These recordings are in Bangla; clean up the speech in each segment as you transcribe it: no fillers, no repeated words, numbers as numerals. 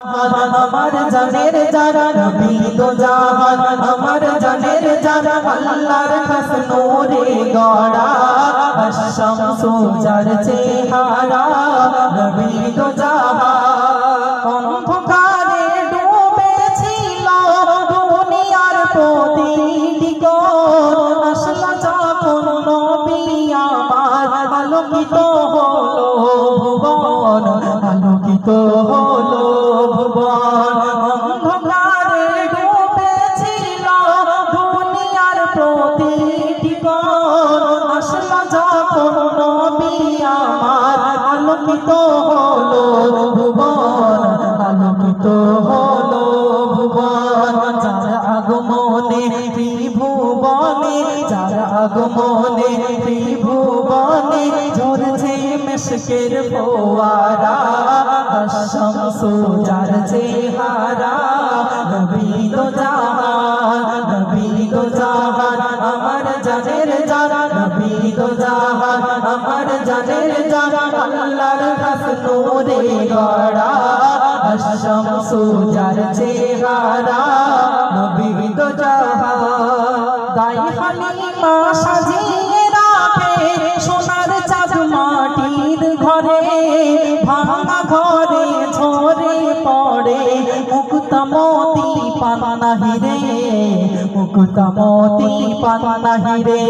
আমার জানের যারা নবী দো জাহান আমার জানের যারা আল্লাহর খাস নূরে গড়া আশ-শামসু যার চেহারা নবী দো জাহান অন্ধকারে ডুবেছিল দুনিয়ার প্রতিটি কোণ আসলো যখন নবী আমার আলোকিত হলো ভুবন আলোকিত হলো ভুবন অন্ধকারে ডুবেছিল দুনিয়ার প্রতিটি কোণ আসলো যখন নবী আমার আলোকিত হলো ভুবন আলোকিত হলো ভুবন যার আগমনে ত্রিভুবনে যার আগমনে ত্রিভুবনে ঝরছে মিশকের ফোয়ারা আশ-শামসু যার চেহারা নবী দো জাহান নবী দো জাহান আমার জানের যারা নবী দো জাহান আমার জানের যারা আল্লাহর খাস নূরে গড়া আশ-শামসু যার চেহারা নবী দো জাহান গায়ে হালিমা সাজিয়ে রাখে সোনার চাঁদ মাটির ঘরে ভাঙা ঘরে ঝরে পড়ে মুক্তা মোতি পানা হিরে মুক্তা মোতি পানা হিরে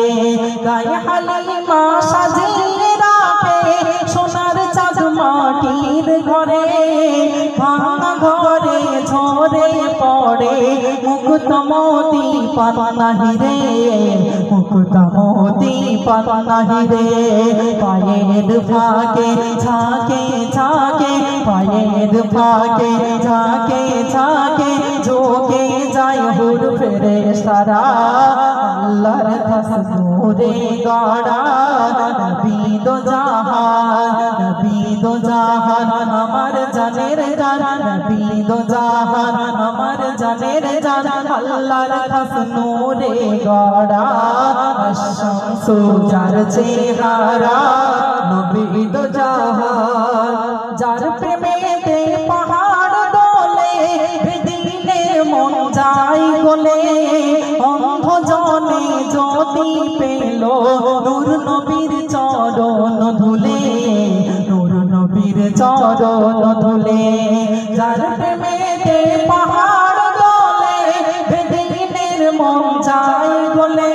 গায়ে হালিমা সাজিয়ে রাখে সোনার চাঁদ মাটির ঘরে ভাঙা ঘরে ঝরে পড়ে মুক্তা মোতি পানা হিরে মুক্তা মোতি পানা হিরে পায়ের ফাঁকে ঝাঁকে ঝাঁকে পায়ের ফাঁকে ঝাঁকে ঝাঁকে ঝোঁকে যায় হুর ফেরেশতারা আল্লাহর খাস নূরে গড়া নবী দো জাহান নবী দো জাহান আমার জানের যারা নবী দো জাহান আমার জানের যারা আল্লাহর খাস নূরে গড়া আশ-শামসু যার চেহারা নবী দো জাহান যার প্রেমেতে পাহাড় দোলে দিনের মন যায় গলে অন্ধ জনে জ্যোতি পেল নূর নবীর চরণ ধুলে নূর নবীর চরণ ধুলে যার প্রেমেতে পাহাড় দোলে দিনের মন যায় গলে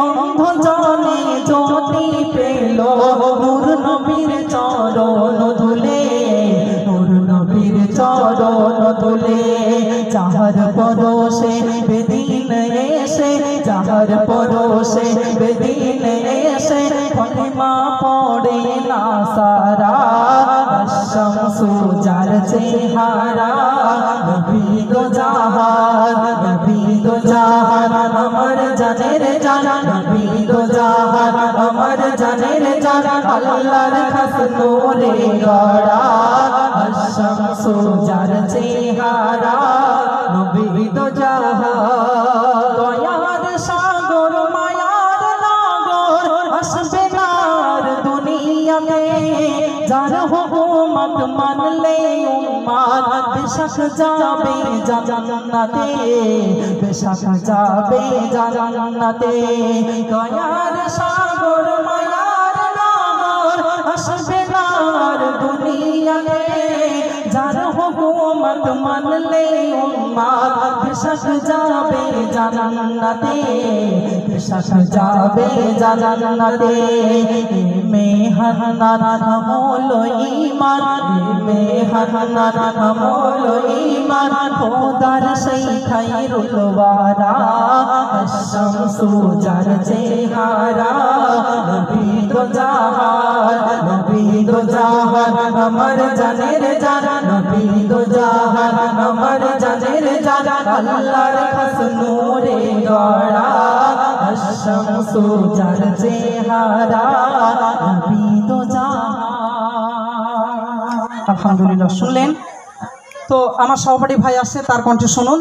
অন্ধ জনে জ্যোতি পেল নূর নবীর চরণ ধুলে নূর নবীর চরণ ধুলে যাহার পরশে বেদিন এসে যাহার পরশে বেদিন এসে ফাতিমা পড়ে না সারা আশ-শামসু যার চেহারা নবী দো জাহান নবী দো জাহান আমার জানের যারা নবী দো জাহান আমার জানের যারা আল্লাহর খাস নূরে গড়া আশ-শামসু যার চেহারা নবী দো জাহান দয়ার সাগর মায়ার নগর আসবে নার দুনিয়াতে যার হুকুমত মানলে উম্মত বেশক যাবে জান্নাতে বেশক যাবে জান্নাতে দয়ার সাগর মায়ার নগর আসবে নার দুনিয়াতে যার হুকুমত মানলে উম্মত বেশক যাবে জান্নাতে বেশক যাবে জান্নাতে মেহনাত আমল ঈমান মেহনাত আমল ঈমান খোদার সেই খায়রুল ওয়ারা আশ-শামসু যার চেহারা নবী দো জাহান নবী দো জাহান আমার জানের যারা নবী দো জাহান আমার জানের যারা আল্লাহর খাস নূরে গড়া আশ-শামসু যার চেহারা নবী দো জাহান। আলহামদুলিল্লাহ শুনলেন তো আমার সহপাঠী ভাই আসছে তার কণ্ঠে শুনুন।